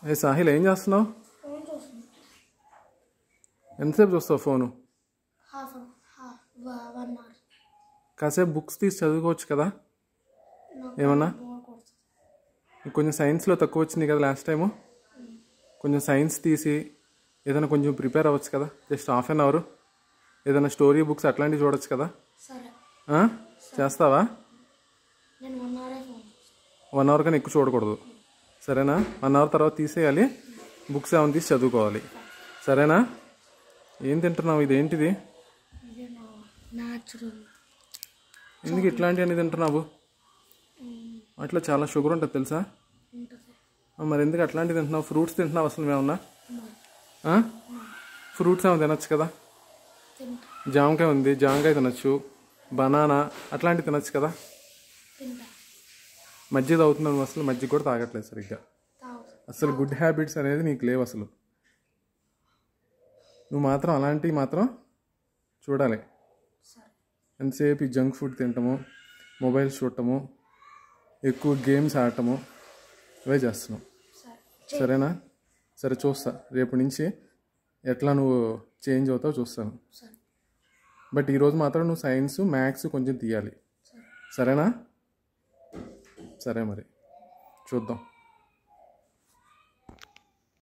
ఏ సాహిల్ ఏం చేస్తున్నావు? ఎంతసేపు చూస్తావు ఫోను? కాసేపు బుక్స్ తీసి చదువుకోవచ్చు కదా. ఏమన్నా కొంచెం సైన్స్లో తక్కువ వచ్చింది కదా లాస్ట్ టైము. కొంచెం సైన్స్ తీసి ఏదైనా కొంచెం ప్రిపేర్ అవ్వచ్చు కదా. జస్ట్ హాఫ్ అన్ అవర్ ఏదైనా స్టోరీ బుక్స్ అట్లాంటివి చూడొచ్చు కదా. చేస్తావా? 1 అవర్ కన్నా ఎక్కువ చూడకూడదు, సరేనా? 1 అవర్ తర్వాత తీసేయాలి, బుక్స్ ఏమైనా తీసి చదువుకోవాలి, సరేనా? ఏం తింటున్నావు? ఇదేంటిది? ఎందుకు ఇట్లాంటివన్నీ తింటున్నావు? అట్లా చాలా షుగర్ ఉంటుంది తెలుసా. మరి ఎందుకు అట్లాంటివి తింటున్నావు? ఫ్రూట్స్ తింటున్నావు అసలు ఏమన్నా? ఫ్రూట్స్ ఏమైనా తినొచ్చు కదా. జామకాయ ఉంది, జామకాయ తినొచ్చు, బనానా అట్లాంటివి తినొచ్చు కదా. మజ్జిగ తాగుతున్నావు అసలు, మజ్జిగ కూడా తాగట్లేదు సరిగ్గా. అసలు గుడ్ హ్యాబిట్స్ అనేది నీకు లేవు అసలు. నువ్వు మాత్రం అలాంటివి మాత్రం చూడాలి. ఎంతసేపు ఈ జంక్ ఫుడ్ తినటము, మొబైల్స్ చూడటము, ఎక్కువ గేమ్స్ ఆడటము, ఇవే చేస్తున్నావు, సరేనా? సరే చూస్తా రేపు నుంచి ఎట్లా నువ్వు చేంజ్ అవుతావు చూస్తాను. బట్ ఈరోజు మాత్రం నువ్వు సైన్స్ మ్యాథ్స్ కొంచెం తీయాలి, సరేనా? సరే మరి చూద్దాం.